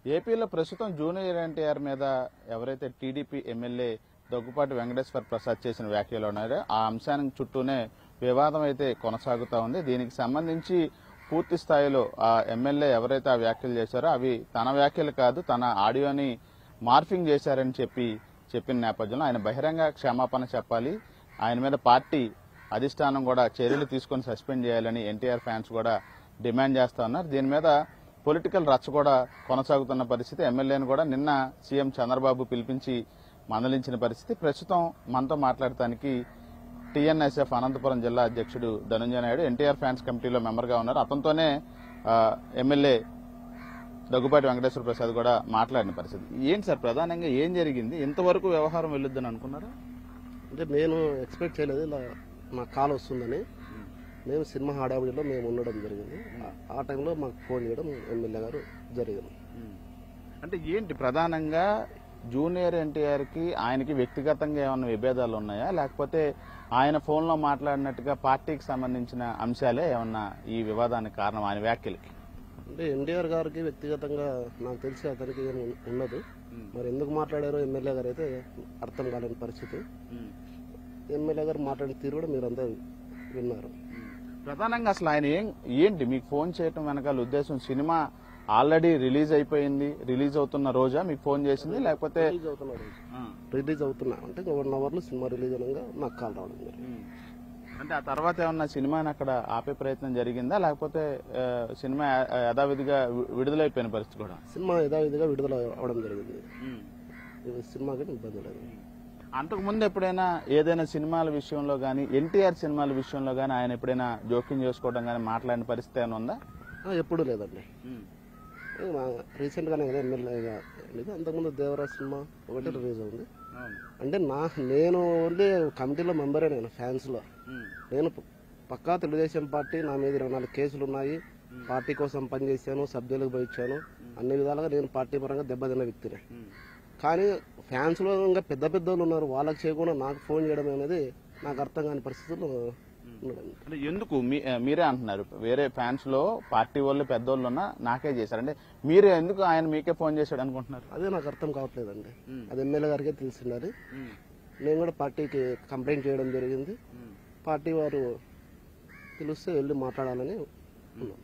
ఏపీలో ప్రస్తుతం జూనియర్ ఎన్టీఆర్ మీద ఎవరైతే టీడీపీ ఎమ్మెల్యే దగ్గుపాటి వెంకటేశ్వర ప్రసాద్ చేసిన వ్యాఖ్యలు ఉన్నారో ఆ అంశానికి చుట్టూనే వివాదం అయితే కొనసాగుతా ఉంది. దీనికి సంబంధించి పూర్తి స్థాయిలో ఆ ఎమ్మెల్యే ఎవరైతే ఆ వ్యాఖ్యలు చేశారో అవి తన వ్యాఖ్యలు కాదు, తన ఆడియోని మార్ఫింగ్ చేశారని చెప్పిన నేపథ్యంలో ఆయన బహిరంగ క్షమాపణ చెప్పాలి, ఆయన మీద పార్టీ అధిష్టానం కూడా చర్యలు తీసుకుని సస్పెండ్ చేయాలని ఎన్టీఆర్ ఫ్యాన్స్ కూడా డిమాండ్ చేస్తా ఉన్నారు. దీని మీద పొలిటికల్ రచ్చ కూడా కొనసాగుతున్న పరిస్థితి. ఎమ్మెల్యేను కూడా నిన్న సీఎం చంద్రబాబు పిలిపించి మందలించిన పరిస్థితి. ప్రస్తుతం మనతో మాట్లాడటానికి టీఎన్ఎస్ఎఫ్ అనంతపురం జిల్లా అధ్యక్షుడు ధనుంజయ నాయుడు ఎన్టీఆర్ ఫ్యాన్స్ కమిటీలో మెంబర్గా ఉన్నారు. అతనితోనే ఎమ్మెల్యే దగ్గుపాటి వెంకటేశ్వర ప్రసాద్ కూడా మాట్లాడిన పరిస్థితి. ఏంటి సార్ ప్రధానంగా ఏం జరిగింది? ఇంతవరకు వ్యవహారం వెళ్ళొద్దని అనుకున్నారా? అంటే నేను ఎక్స్పెక్ట్ చేయలేదు ఇలా నాకు కాల్ వస్తుందని. మేము సినిమా హడావిడిలో మేము ఉండడం జరిగింది. ఆ టైంలో మాకు ఫోన్ చేయడం ఎమ్మెల్యే గారు జరిగింది. అంటే ఏంటి ప్రధానంగా జూనియర్ ఎన్టీఆర్ కి ఆయనకి వ్యక్తిగతంగా ఏమైనా విభేదాలు ఉన్నాయా, లేకపోతే ఆయన ఫోన్లో మాట్లాడినట్టుగా పార్టీకి సంబంధించిన అంశాలే ఏమన్నా ఈ వివాదానికి కారణం ఆయన వ్యాఖ్యలకి? అంటే ఎన్టీఆర్ గారికి వ్యక్తిగతంగా నాకు తెలిసి అతనికి ఏమి ఉండదు. మరి ఎందుకు మాట్లాడారో ఎమ్మెల్యే గారు అయితే అర్థం కాలేని పరిస్థితి. ఎమ్మెల్యే గారు మాట్లాడిన తీరు కూడా మీరంతా విన్నారు. ప్రధానంగా అసలు ఆయన ఏంటి మీకు ఫోన్ చేయటం వెనకాల ఉద్దేశం? సినిమా ఆల్రెడీ రిలీజ్ అయిపోయింది, రిలీజ్ అవుతున్న రోజా మీకు ఫోన్ చేసింది, లేకపోతే రిలీజ్ అవుతున్నా అంటే 1 అవర్ లో సినిమా రిలీజ్ అనగా నాకు కాల్ రావడం జరిగింది. అంటే ఆ తర్వాత ఏమన్నా సినిమాని అక్కడ ఆపే ప్రయత్నం జరిగిందా, లేకపోతే సినిమా యథావిధిగా విడుదలైపోయిన పరిస్థితి కూడా? సినిమా యథావిధిగా విడుదల అవడం జరిగింది. సినిమాకి ఇబ్బంది లేదు. అంతకు ముందు ఎప్పుడైనా ఏదైనా సినిమాల విషయంలో గానీ, ఎన్టీఆర్ సినిమాల విషయంలో గానీ ఆయన ఎప్పుడైనా జోక్యం చేసుకోవడం గానీ మాట్లాడిన పరిస్థితి ఏమైనా ఉందా? ఎప్పుడూ లేదండి. రీసెంట్ గానే కదా ఎమ్మెల్యేగా. అంతకుముందు దేవరాజ్ సినిమా ఒకటి రిలీజ్ అయింది. అంటే నేను ఓన్లీ కమిటీలో మెంబరే, నేను ఫ్యాన్స్ లో. నేను పక్కా తెలుగుదేశం పార్టీ, నా మీద 24 కేసులు ఉన్నాయి. పార్టీ కోసం పనిచేశాను, సభ్యులకు పోయి ఇచ్చాను. అన్ని విధాలుగా నేను పార్టీ పరంగా దెబ్బతిన్న వ్యక్తినే. కానీ ఫ్యాన్స్ లో ఇంకా పెద్ద పెద్దోళ్ళు ఉన్నారు, వాళ్ళకి చేయకుండా నాకు ఫోన్ చేయడం అనేది నాకు అర్థం కాని పరిస్థితులు. అంటే ఎందుకు మీరే అంటున్నారు వేరే ఫ్యాన్స్ లో పార్టీ వాళ్ళు పెద్దోళ్ళు ఉన్నా నాకే చేశారు, అంటే మీరే ఎందుకు ఆయన మీకే ఫోన్ చేశాడు అనుకుంటున్నారు? అదే నాకు అర్థం కావట్లేదండి. అది ఎమ్మెల్యే గారికే తెలిసింది. నేను కూడా పార్టీకి కంప్లైంట్ చేయడం జరిగింది. పార్టీ వారు పిలిస్తే వెళ్ళి మాట్లాడాలని ఉన్నాం.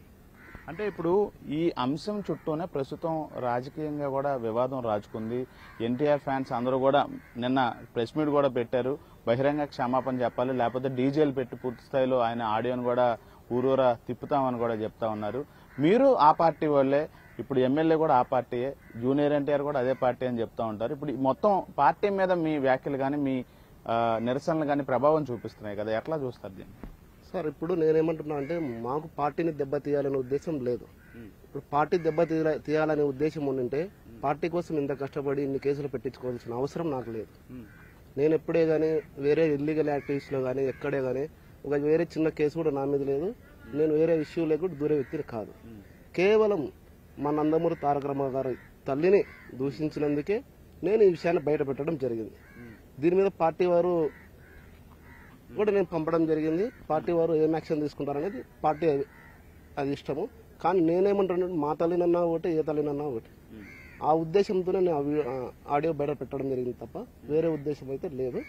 అంటే ఇప్పుడు ఈ అంశం చుట్టూనే ప్రస్తుతం రాజకీయంగా కూడా వివాదం రాజుకుంది. ఎన్టీఆర్ ఫ్యాన్స్ అందరూ కూడా నిన్న ప్రెస్ మీట్ కూడా పెట్టారు, బహిరంగ క్షమాపణ చెప్పాలి, లేకపోతే డీజేలు పెట్టి పూర్తి స్థాయిలో ఆయన ఆడియోను కూడా ఊరూరా తిప్పుతామని కూడా చెప్తా ఉన్నారు. మీరు ఆ పార్టీ వాళ్ళే, ఇప్పుడు ఎమ్మెల్యే కూడా ఆ పార్టీయే, జూనియర్ ఎన్టీఆర్ కూడా అదే పార్టీ అని చెప్తా ఉంటారు. ఇప్పుడు మొత్తం పార్టీ మీద మీ వ్యాఖ్యలు కానీ మీ నిరసనలు కానీ ప్రభావం చూపిస్తున్నాయి కదా, ఎట్లా చూస్తారు దీన్ని? సార్ ఇప్పుడు నేనేమంటున్నా అంటే మాకు పార్టీని దెబ్బతీయాలనే ఉద్దేశం లేదు. ఇప్పుడు పార్టీ తీయాలనే ఉద్దేశం ఉండింటే పార్టీ కోసం ఇంత కష్టపడి ఇన్ని కేసులు పెట్టించుకోవాల్సిన అవసరం నాకు లేదు. నేను ఎప్పుడే కానీ వేరే ఇల్లీగల్ యాక్టివిటీస్ లో కానీ ఎక్కడే కానీ ఒక వేరే చిన్న కేసు కూడా నా మీద లేదు. నేను వేరే ఇష్యూ లేకుండా దూరే వ్యక్తిని కాదు. కేవలం మా నందమూరి తారక రామారావు గారి తల్లిని దూషించినందుకే నేను ఈ విషయాన్ని బయట పెట్టడం జరిగింది. దీని మీద పార్టీ వారు కూడా నేను పంపడం జరిగింది. పార్టీ వారు ఏం యాక్షన్ తీసుకుంటారనేది పార్టీ అది ఇష్టము. కానీ నేనేమంటున్నాను, మా తల్లినన్నా ఒకటి, ఏ తల్లినన్నా ఒకటి. ఆ ఉద్దేశంతోనే నేను ఆడియో బయట పెట్టడం జరిగింది తప్ప వేరే ఉద్దేశం అయితే లేదు.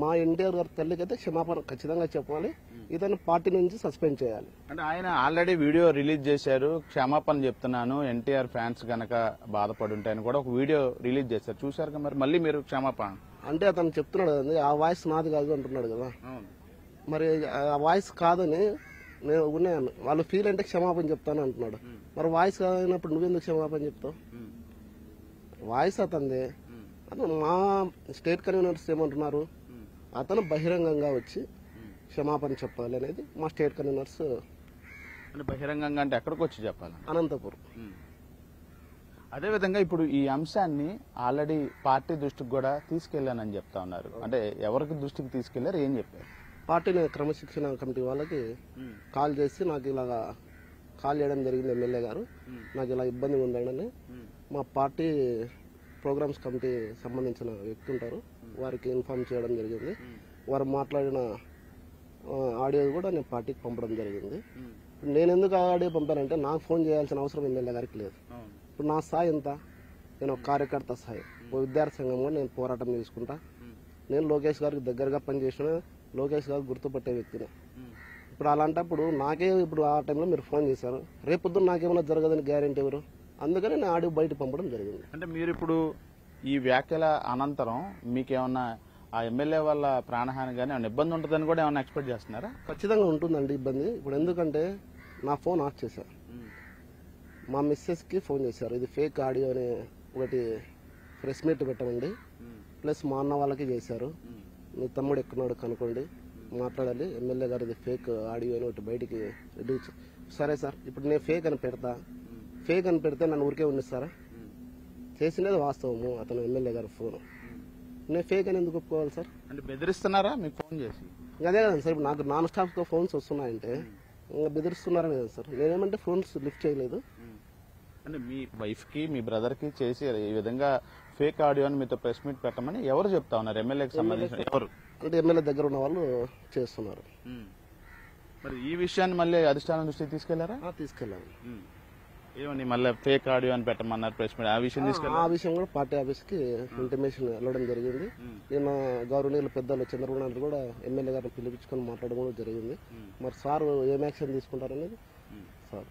మా ఎన్టీఆర్ గారి తల్లికి అయితే క్షమాపణ ఖచ్చితంగా చెప్పాలి, ఇతను పార్టీ నుంచి సస్పెండ్ చేయాలి. అంటే ఆయన ఆల్రెడీ వీడియో రిలీజ్ చేశారు, క్షమాపణ చెప్తున్నాను, ఎన్టీఆర్ ఫ్యాన్స్ గనక బాధపడి ఉంటాయని కూడా ఒక వీడియో రిలీజ్ చేశారు, చూశారు కదా. మరి మళ్ళీ మీరు క్షమాపణ అంటే అతను చెప్తున్నాడు కదండి, ఆ వాయిస్ నాది కాదు అంటున్నాడు కదా. మరి ఆ వాయిస్ కాదని నేను ఉన్నాను, వాళ్ళు ఫీల్ అంటే క్షమాపణ చెప్తాను అంటున్నాడు. మరి వాయిస్ కాదన్నప్పుడు నువ్వెందుకు క్షమాపణ చెప్తావు? వాయిస్ అతనిదే. అతను మా స్టేట్ కన్వీనర్స్ ఏమంటున్నారు, అతను బహిరంగంగా వచ్చి క్షమాపణ చెప్పాలి అనేది మా స్టేట్ కన్వీనర్స్. బహిరంగంగా అంటే ఎక్కడికి వచ్చి చెప్పాలి? అనంతపురం. అదేవిధంగా ఇప్పుడు ఈ అంశాన్ని ఆల్రెడీ పార్టీ దృష్టికి కూడా తీసుకెళ్లానని చెప్తా ఉన్నారు. అంటే ఎవరికి దృష్టికి తీసుకెళ్లారు, ఏం చెప్పారు? పార్టీని క్రమశిక్షణ కమిటీ వాళ్ళకి కాల్ చేసి నాకు ఇలాగా కాల్ చేయడం జరిగింది ఎమ్మెల్యే గారు, నాకు ఇలా ఇబ్బంది ఉందని. మా పార్టీ ప్రోగ్రామ్స్ కమిటీ సంబంధించిన వ్యక్తి ఉంటారు, వారికి ఇన్ఫార్మ్ చేయడం జరిగింది. వారు మాట్లాడిన ఆడియో కూడా నేను పార్టీకి పంపడం జరిగింది. నేను ఎందుకు ఆడియో పంపానంటే నాకు ఫోన్ చేయాల్సిన అవసరం ఎమ్మెల్యే గారికి లేదు. ఇప్పుడు నా స్థాయి ఎంత, నేను ఒక కార్యకర్త స్థాయి, ఓ విద్యార్థి సంఘంగా నేను పోరాటం చేసుకుంటా. నేను లోకేష్ గారికి దగ్గరగా పనిచేసిన, లోకేష్ గారు గుర్తుపట్టే వ్యక్తిని. ఇప్పుడు అలాంటప్పుడు నాకే ఇప్పుడు ఆ టైంలో మీరు ఫోన్ చేశారు, రేపొద్దున నాకేమైనా జరగదని గ్యారెంటీ ఎవరు? అందుకని నేను ఆడియో బయట పంపడం జరిగింది. అంటే మీరు ఇప్పుడు ఈ వ్యాఖ్యల అనంతరం మీకేమన్నా ఆ ఎమ్మెల్యే వల్ల ప్రాణహాని కానీ ఏమైనా ఇబ్బంది ఉంటుందని కూడా ఏమైనా ఎక్స్పెక్ట్ చేస్తున్నారా? ఖచ్చితంగా ఉంటుందండి ఇబ్బంది. ఇప్పుడు ఎందుకంటే నా ఫోన్ ఆఫ్ చేశారు, మా మిస్సెస్కి ఫోన్ చేశారు, ఇది ఫేక్ ఆడియో అని ఒకటి ప్రెస్ మీట్ పెట్టమండి, ప్లస్ మా అన్న వాళ్ళకి చేశారు, మీ తమ్ముడు ఎక్కడున్నాడు కనుక్కోండి, మాట్లాడాలి, ఎమ్మెల్యే గారు ఇది ఫేక్ ఆడియో అని ఒకటి బయటికి రెడీ. సరే సార్, ఇప్పుడు నేను ఫేక్ అని పెడతా, ఫేక్ అని పెడితే నన్ను ఊరికే ఉండిస్తారా? చేసినది వాస్తవము, అతను ఎమ్మెల్యే గారు ఫోన్, నేను ఫేక్ అని ఎందుకు ఒప్పుకోవాలి సార్? అంటే బెదిరిస్తున్నారా మీకు ఫోన్ చేసి? అదే కదండి సార్, ఇప్పుడు నాకు నాన్ స్టాప్గా ఫోన్స్ వస్తున్నాయంటే ఇంకా బెదిరిస్తున్నారని కదా సార్. నేనేమంటే ఫోన్స్ లిఫ్ట్ చేయలేదు. అంటే మీ వైఫ్ కి మీ బ్రదర్ కి చేసి ఈ విధంగా ఫేక్ ఆడియోని మీతో ప్రెస్ మీట్ పెట్టమని ఎవరు చెప్తా ఉన్నారు? ఎమ్మెల్యేకి సంబంధించిన ఎవరు? అంటే ఎమ్మెల్యే దగ్గర ఉన్న వాళ్ళు చేస్తున్నారు. మరి ఈ విషయాన్ని మళ్ళీ అధిష్టానం దృష్టికి తీసుకెళ్లారా? తీసుకెళ్ళాను. ఏమని మళ్ళీ ఫేక్ ఆడియో అని పెట్టమన్నారు ప్రెస్ మీట్, ఆ విషయం తీసుకెళ్ళారు? ఆ విషయం కూడా పార్టీ ఆఫీస్ కి ఇంటిమేషన్ వెళ్ళడం జరిగింది. నేను గౌరవనీయుల పెద్దలు చంద్రబాబు నాయుడు కూడా ఎమ్మెల్యే గారిని పిలిపించుకొని మాట్లాడడం జరిగింది. మరి సార్ ఏం యాక్షన్ తీసుకుంటారనేది సార్.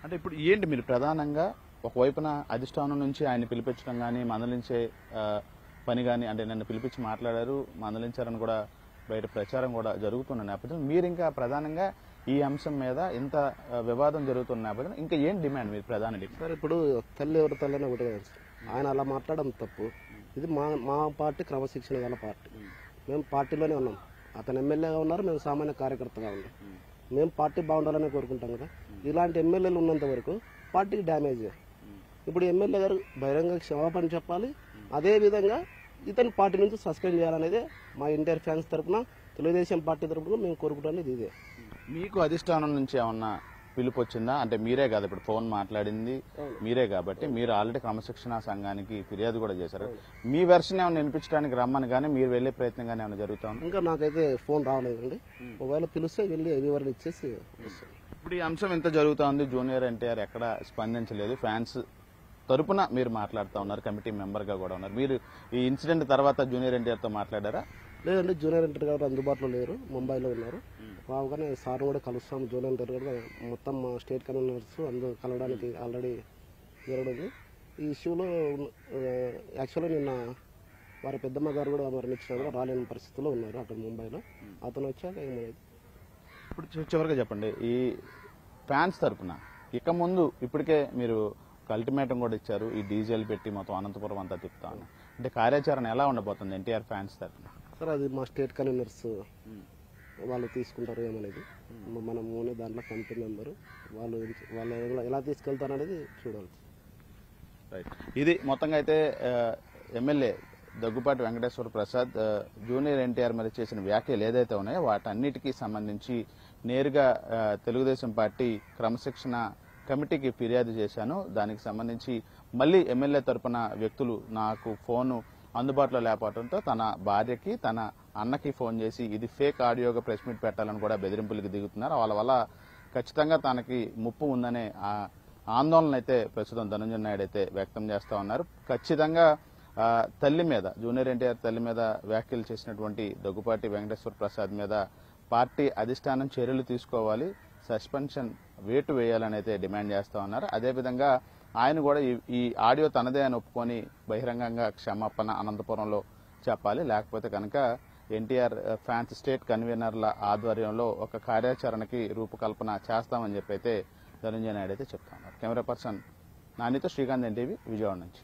అంటే ఇప్పుడు ఏంటి మీరు ప్రధానంగా ఒకవైపున అధిష్టానం నుంచి ఆయన పిలిపించడం కానీ మందలించే పని కానీ, అంటే నన్ను పిలిపించి మాట్లాడారు మందలించారని కూడా బయట ప్రచారం కూడా జరుగుతున్న నేపథ్యం మీరు ఇంకా ప్రధానంగా ఈ అంశం మీద ఇంత వివాదం జరుగుతున్న నేపథ్యం ఇంకా ఏం డిమాండ్ మీరు ప్రధాన డిమాండ్? సార్ ఇప్పుడు తల్లి ఎవరి తల్లి ఒకటే కదా సార్, ఆయన అలా మాట్లాడడం తప్పు. ఇది మా పార్టీ క్రమశిక్షణ గల పార్టీ, మేము పార్టీలోనే ఉన్నాం. అతను ఎమ్మెల్యేగా ఉన్నారు, మేము సామాన్య కార్యకర్తగా ఉన్నాం. మేము పార్టీ బాగుండాలని కోరుకుంటాం కదా. ఇలాంటి ఎమ్మెల్యేలు ఉన్నంత వరకు పార్టీకి డ్యామేజ్. ఇప్పుడు ఎమ్మెల్యే గారు బహిరంగ క్షమాపణ చెప్పాలి, అదేవిధంగా ఇతను పార్టీ నుంచి సస్పెండ్ చేయాలనేదే మా ఎన్టీఆర్ ఫ్యాన్స్ తరఫున, తెలుగుదేశం పార్టీ తరఫున మేము కోరుకుంటున్నది ఇదే. మీకు అధిష్టానం నుంచి ఏమన్నా పిలుపు వచ్చిందా? అంటే మీరే కాదు ఇప్పుడు ఫోన్ మాట్లాడింది మీరే కాబట్టి మీరు ఆల్రెడీ క్రమశిక్షణ సంఘానికి ఫిర్యాదు కూడా చేశారు. మీ వెర్షన్ ఏమైనా వినిపించడానికి రమ్మని కానీ మీరు వెళ్లే ప్రయత్నం కానీ ఏమైనా జరుగుతుంది? ఇంకా నాకైతే ఫోన్ రావలేదండి. ఒకవేళ పిలిస్తే వెళ్ళి వివరణ ఇచ్చేసి. ఇప్పుడు ఈ అంశం ఎంత జరుగుతోంది, జూనియర్ ఎన్టీఆర్ ఎక్కడ స్పందించలేదు, ఫ్యాన్స్ తరపున మీరు మాట్లాడుతూ ఉన్నారు, కమిటీ మెంబర్ గా కూడా ఉన్నారు. మీరు ఈ ఇన్సిడెంట్ తర్వాత జూనియర్ ఎన్టీఆర్ తో మాట్లాడారా? లేదండి, జూనియర్ ఎన్టీఆర్ గారు అందుబాటులో లేరు, ముంబైలో ఉన్నారు. రావుగానే సార్ కూడా కలుస్తాం. జూనియర్ ఎన్టీఆర్ గారు మొత్తం మా స్టేట్ కన్వీనర్స్ అందరూ కలవడానికి ఆల్రెడీ జరగడం. ఈ ఇష్యూలో యాక్చువల్గా నిన్న వారి పెద్దమ్మ గారు కూడా మరణించినా కూడా రాలేని పరిస్థితిలో ఉన్నారు అక్కడ ముంబైలో. అతను వచ్చాక ఏమనేది ఇప్పుడు చివరిగా చెప్పండి, ఈ ఫ్యాన్స్ తరపున ఇక ముందు ఇప్పటికే మీరు అల్టిమేటం కూడా ఇచ్చారు, ఈ డీజేలు పెట్టి మొత్తం అనంతపురం అంతా తిప్పుతా ఉన్నా, అంటే కార్యాచరణ ఎలా ఉండబోతుంది ఎన్టీఆర్ ఫ్యాన్స్ తరఫున? సార్ అది మా స్టేట్ కన్వీనర్స్ వాళ్ళు తీసుకుంటారు ఏమనేది. మనం ఓన్లీ దాంట్లో కమిటీ మెంబరు వాళ్ళు ఎలా తీసుకెళ్తారు అనేది చూడాలి. రైట్, ఇది మొత్తంగా అయితే ఎమ్మెల్యే దగ్గుపాటి వెంకటేశ్వర ప్రసాద్ జూనియర్ ఎన్టీఆర్ మీద చేసిన వ్యాఖ్యలు ఏదైతే ఉన్నాయో వాటన్నిటికీ సంబంధించి నేరుగా తెలుగుదేశం పార్టీ క్రమశిక్షణ కమిటీకి ఫిర్యాదు చేశాను. దానికి సంబంధించి మళ్ళీ ఎమ్మెల్యే తరపున వ్యక్తులు నాకు ఫోను అందుబాటులో లేకపోవడంతో తన భార్యకి తన అన్నకి ఫోన్ చేసి ఇది ఫేక్ ఆడియోగా ప్రెస్ మీట్ పెట్టాలని కూడా బెదిరింపులకు దిగుతున్నారు. వాళ్ళ వల్ల ఖచ్చితంగా తనకి ముప్పు ఉందనే ఆందోళన అయితే ప్రస్తుతం ధనంజయ నాయుడు అయితే వ్యక్తం చేస్తా ఉన్నారు. ఖచ్చితంగా తల్లి మీద, జూనియర్ ఎన్టీఆర్ తల్లి మీద వ్యాఖ్యలు చేసినటువంటి దగ్గుపాటి వెంకటేశ్వర ప్రసాద్ మీద పార్టీ అధిష్టానం చర్యలు తీసుకోవాలి, సస్పెన్షన్ వేటు వేయాలని అయితే డిమాండ్ చేస్తా ఉన్నారు. అదేవిధంగా ఆయన కూడా ఈ ఆడియో తనదే అని ఒప్పుకొని బహిరంగంగా క్షమాపణ అనంతపురంలో చెప్పాలి, లేకపోతే కనుక ఎన్టీఆర్ ఫ్యాన్స్ స్టేట్ కన్వీనర్ల ఆధ్వర్యంలో ఒక కార్యాచరణకి రూపకల్పన చేస్తామని చెప్పి అయితే ధనంజయ నాయుడు అయితే చెప్తా ఉన్నారు. కెమెరా పర్సన్ నానితో శ్రీకాంత్ ఎన్టీవీ, విజయవాడ నుంచి.